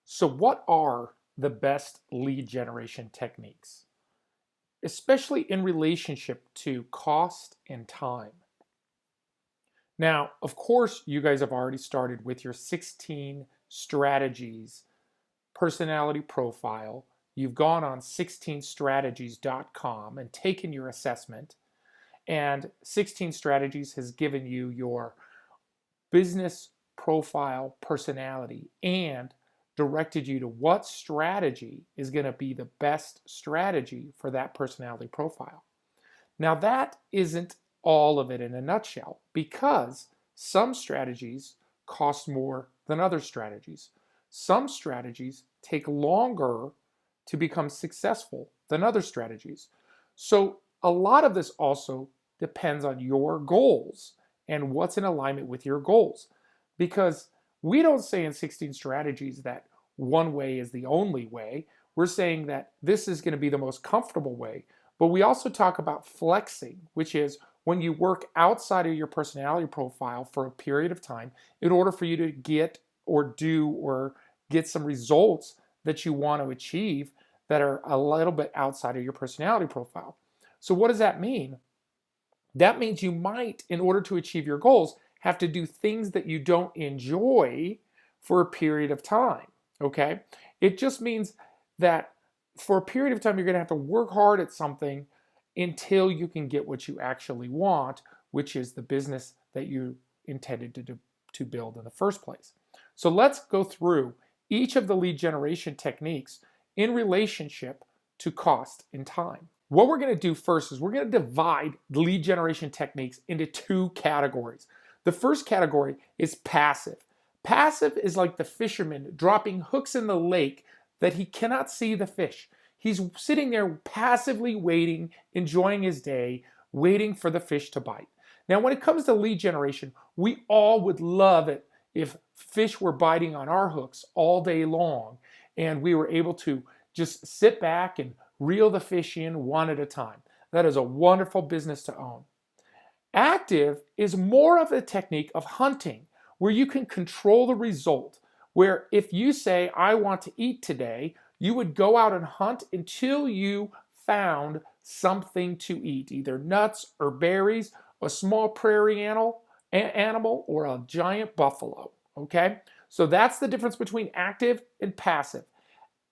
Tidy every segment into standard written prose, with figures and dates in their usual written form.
So, what are the best lead generation techniques, especially in relationship to cost and time? Now, of course, you guys have already started with your 16 strategies personality profile. You've gone on 16strategies.com and taken your assessment, and 16 strategies has given you your business profile personality and directed you to what strategy is going to be the best strategy for that personality profile. Now, that isn't all of it in a nutshell because some strategies cost more than other strategies. Some strategies take longer to become successful than other strategies. So, a lot of this also depends on your goals and what's in alignment with your goals. Because we don't say in 16 strategies that one way is the only way. We're saying that this is going to be the most comfortable way. But we also talk about flexing, which is when you work outside of your personality profile for a period of time in order for you to get or do or get some results that you want to achieve that are a little bit outside of your personality profile. So, what does that mean? That means you might, in order to achieve your goals, have to do things that you don't enjoy for a period of time. Okay? It just means that for a period of time, you're going to have to work hard at something until you can get what you actually want, which is the business that you intended to build in the first place. So let's go through each of the lead generation techniques in relationship to cost and time. What we're going to do first is we're going to divide lead generation techniques into two categories. The first category is passive. Passive is like the fisherman dropping hooks in the lake that he cannot see the fish. He's sitting there passively waiting, enjoying his day, waiting for the fish to bite. Now, when it comes to lead generation, we all would love it if fish were biting on our hooks all day long and we were able to just sit back and reel the fish in one at a time. That is a wonderful business to own. Active is more of a technique of hunting where you can control the result. Where if you say, I want to eat today, you would go out and hunt until you found something to eat, either nuts or berries, a small prairie animal or a giant buffalo. Okay? So that's the difference between active and passive.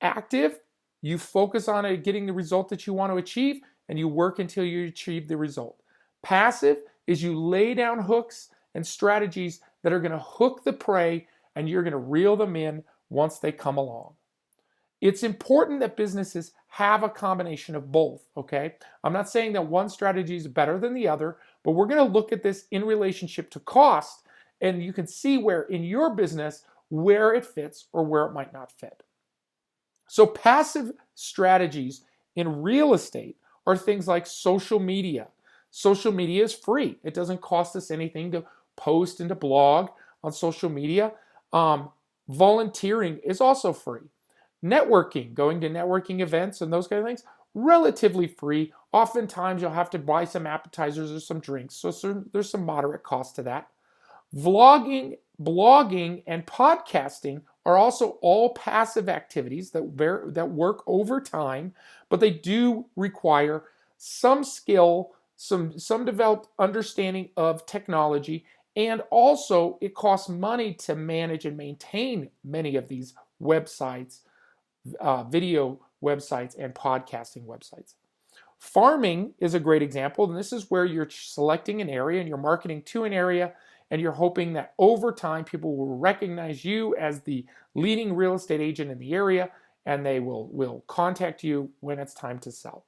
Active, you focus on getting the result that you want to achieve and you work until you achieve the result. Passive is you lay down hooks and strategies that are going to hook the prey and you're going to reel them in once they come along. It's important that businesses have a combination of both, okay? I'm not saying that one strategy is better than the other, but we're going to look at this in relationship to cost, and you can see where in your business where it fits or where it might not fit. So passive strategies in real estate are things like social media. Social media is free. It doesn't cost us anything to post and to blog on social media. Volunteering is also free. Networking, going to networking events and those kind of things, relatively free. Oftentimes you'll have to buy some appetizers or some drinks, so there's some moderate cost to that. Vlogging, blogging, and podcasting are also all passive activities that work over time, but they do require some skill, some developed understanding of technology, and also it costs money to manage and maintain many of these websites, video websites, and podcasting websites. Farming is a great example, and this is where you're selecting an area and you're marketing to an area, and you're hoping that over time people will recognize you as the leading real estate agent in the area, and they will contact you when it's time to sell.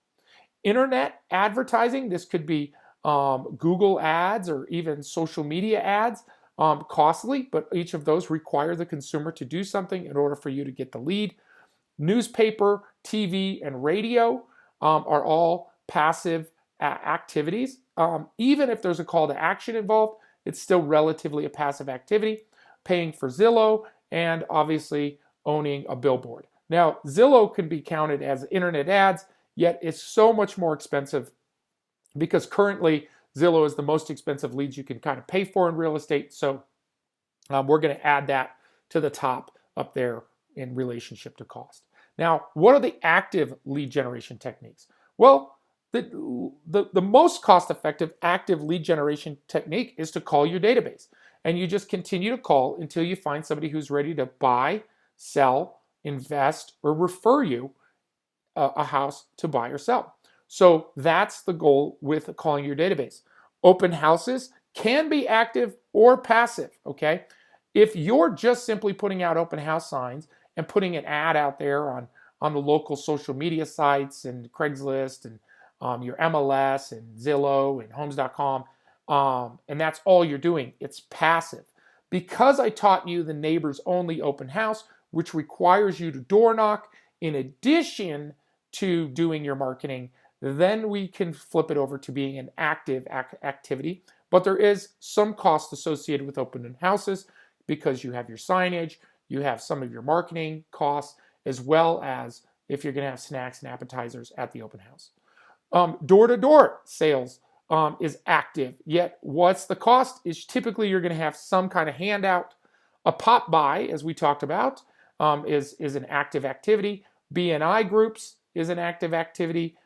Internet advertising, this could be Google ads or even social media ads, costly, but each of those require the consumer to do something in order for you to get the lead. Newspaper, TV, and radio are all passive activities. Even if there's a call to action involved, it's still relatively a passive activity. Paying for Zillow and obviously owning a billboard. Now, Zillow can be counted as internet ads, yet it's so much more expensive because currently Zillow is the most expensive leads you can kind of pay for in real estate. So we're going to add that to the top up there in relationship to cost. Now, what are the active lead generation techniques? Well, the most cost-effective active lead generation technique is to call your database. And you just continue to call until you find somebody who's ready to buy, sell, invest, or refer you a house to buy or sell. So that's the goal with calling your database. Open houses can be active or passive, okay? If you're just simply putting out open house signs and putting an ad out there on the local social media sites and Craigslist and your MLS and Zillow and Homes.com, and that's all you're doing, it's passive. Because I taught you the neighbors only open house, which requires you to door knock in addition to doing your marketing, then we can flip it over to being an active activity. But there is some cost associated with open houses because you have your signage, you have some of your marketing costs, as well as if you're going to have snacks and appetizers at the open house. Door-to-door sales is active, yet what's the cost? Is typically you're going to have some kind of handout. A pop by, as we talked about, is an active activity. BNI groups is an active activity.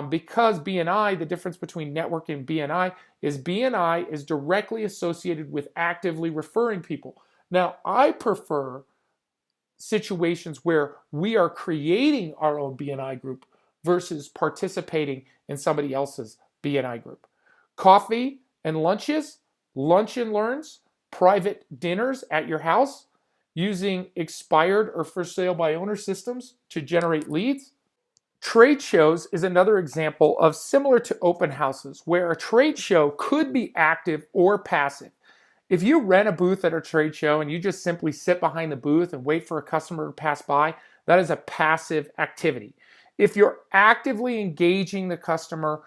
Because BNI, the difference between network and BNI is directly associated with actively referring people. Now, I prefer situations where we are creating our own BNI group versus participating in somebody else's BNI group. Coffee and lunches, lunch and learns, private dinners at your house, using expired or for sale by owner systems to generate leads. Trade shows is another example of similar to open houses, where a trade show could be active or passive. If you rent a booth at a trade show and you just simply sit behind the booth and wait for a customer to pass by, that is a passive activity. If you're actively engaging the customer,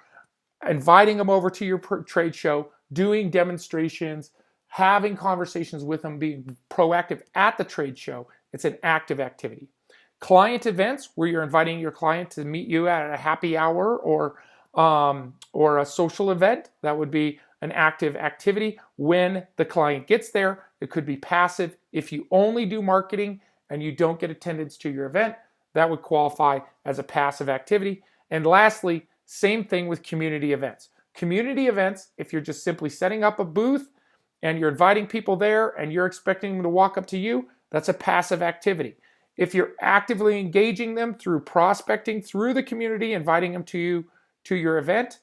inviting them over to your trade show, doing demonstrations, having conversations with them, being proactive at the trade show, it's an active activity. Client events, where you're inviting your client to meet you at a happy hour or a social event, that would be an active activity. When the client gets there, it could be passive. If you only do marketing and you don't get attendance to your event, that would qualify as a passive activity. And lastly, same thing with community events. Community events, if you're just simply setting up a booth and you're inviting people there and you're expecting them to walk up to you, that's a passive activity. If you're actively engaging them through prospecting through the community, inviting them to your event,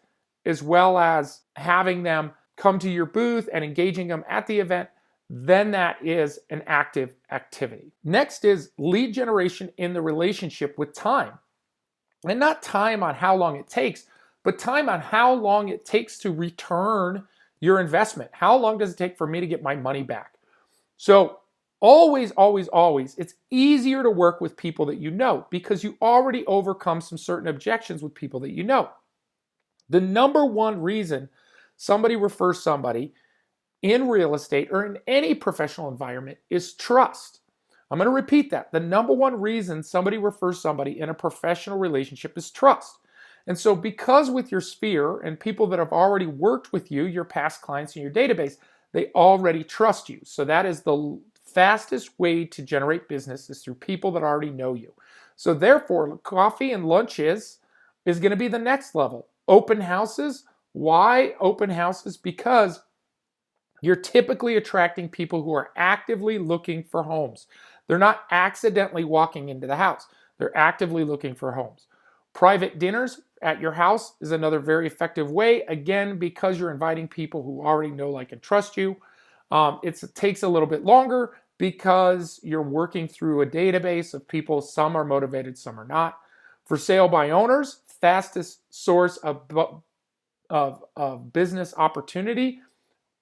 as well as having them come to your booth and engaging them at the event, then that is an active activity. Next is lead generation in the relationship with time. And not time on how long it takes, but time on how long it takes to return your investment. How long does it take for me to get my money back? So always, it's easier to work with people that you know because you already overcome some certain objections with people that you know. The number one reason somebody refers somebody in real estate or in any professional environment is trust. I'm going to repeat that. The number one reason somebody refers somebody in a professional relationship is trust. And so because with your sphere and people that have already worked with you, your past clients in your database, they already trust you. So that is the fastest way to generate business is through people that already know you. So therefore, coffee and lunches is going to be the next level. Open houses. Why open houses? Because you're typically attracting people who are actively looking for homes. They're not accidentally walking into the house. They're actively looking for homes. Private dinners at your house is another very effective way. Again, because you're inviting people who already know, like, and trust you. It takes a little bit longer because you're working through a database of people. Some are motivated, some are not. For sale by owners, fastest source of business opportunity.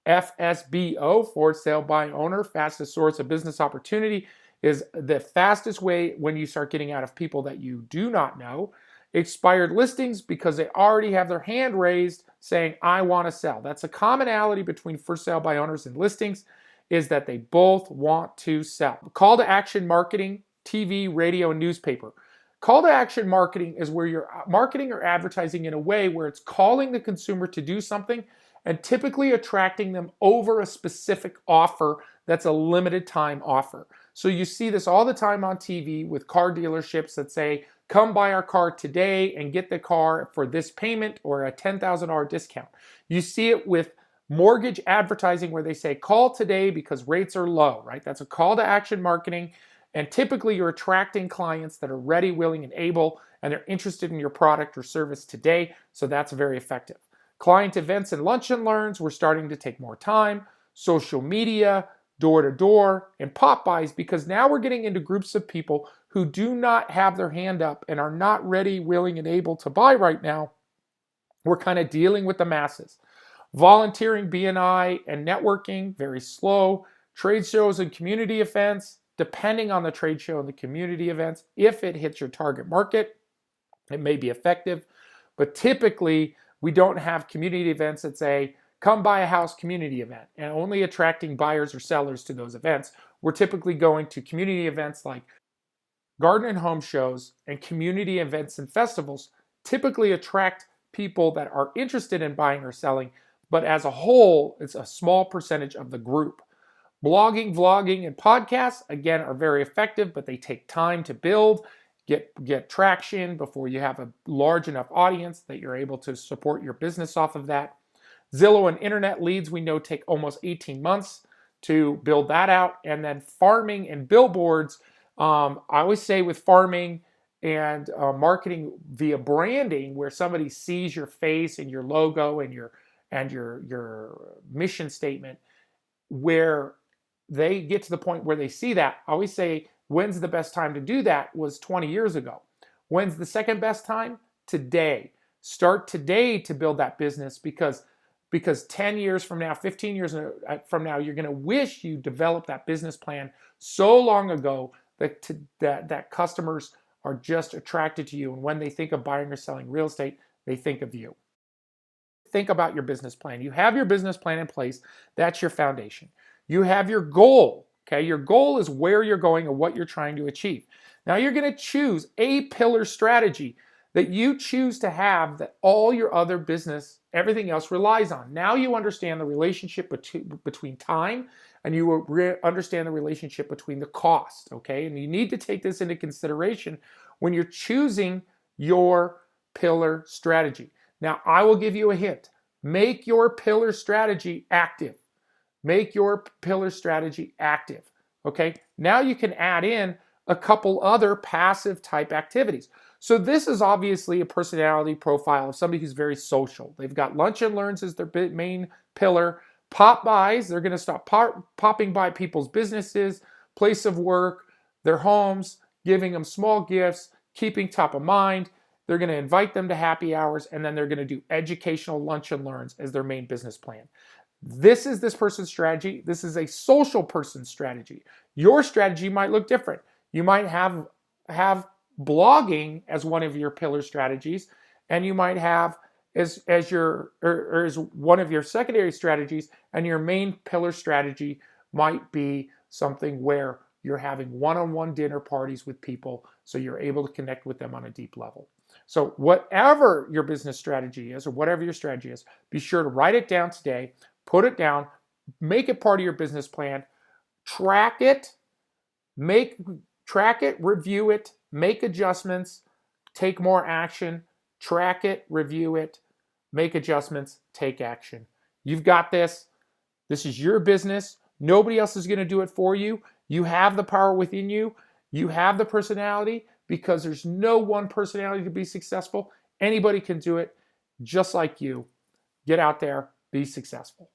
FSBO, for sale by owner, fastest source of business opportunity, is the fastest way when you start getting out of people that you do not know. Expired listings, because they already have their hand raised saying, I want to sell. That's a commonality between for sale by owners and listings, is that they both want to sell. Call to action marketing, TV, radio, and newspaper. Call to action marketing is where you're marketing or advertising in a way where it's calling the consumer to do something and typically attracting them over a specific offer that's a limited time offer. So you see this all the time on TV with car dealerships that say, come buy our car today and get the car for this payment or a $10,000 discount. You see it with mortgage advertising where they say, call today because rates are low, right? That's a call to action marketing. And typically you're attracting clients that are ready, willing, and able, and they're interested in your product or service today. So that's very effective. Client events and lunch and learns, we're starting to take more time. Social media, door to door, and pop buys, because now we're getting into groups of people who do not have their hand up and are not ready, willing, and able to buy right now. We're kind of dealing with the masses. Volunteering, BNI, and networking, very slow. Trade shows and community events, depending on the trade show and the community events, if it hits your target market, it may be effective. But typically, we don't have community events that say, come buy a house community event, and only attracting buyers or sellers to those events. We're typically going to community events like garden and home shows, and community events and festivals typically attract people that are interested in buying or selling, but as a whole, it's a small percentage of the group. Blogging, vlogging, and podcasts, again, are very effective, but they take time to build, get traction before you have a large enough audience that you're able to support your business off of that. Zillow and internet leads, we know, take almost 18 months to build that out. And then farming and billboards, I always say with farming and marketing via branding, where somebody sees your face and your logo and your mission statement, where they get to the point where they see that. I always say, when's the best time to do that was 20 years ago. When's the second best time? Today. Start today to build that business, because 10 years from now, 15 years from now, you're going to wish you developed that business plan so long ago that customers are just attracted to you. And when they think of buying or selling real estate, they think of you. Think about your business plan. You have your business plan in place. That's your foundation. You have your goal. Okay, your goal is where you're going and what you're trying to achieve. Now you're going to choose a pillar strategy that you choose to have that all your other business, everything else relies on. Now you understand the relationship between time, and you understand the relationship between the cost, okay? And you need to take this into consideration when you're choosing your pillar strategy. Now, I will give you a hint. Make your pillar strategy active. Make your pillar strategy active, okay? Now you can add in a couple other passive type activities. So this is obviously a personality profile of somebody who's very social. They've got lunch and learns as their main pillar. Pop buys, they're going to stop popping by people's businesses, place of work, their homes, giving them small gifts, keeping top of mind. They're going to invite them to happy hours, and then they're going to do educational lunch and learns as their main business plan. This is this person's strategy. This is a social person's strategy. Your strategy might look different. You might have blogging as one of your pillar strategies, and you might have as one of your secondary strategies, and your main pillar strategy might be something where you're having one-on-one dinner parties with people so you're able to connect with them on a deep level. So whatever your business strategy is, or whatever your strategy is, be sure to write it down today, put it down, make it part of your business plan, track it, review it, make adjustments, take more action, track it, review it, make adjustments, take action. You've got this. This is your business. Nobody else is going to do it for you. You have the power within you. You have the personality, because there's no one personality to be successful. Anybody can do it just like you. Get out there, be successful.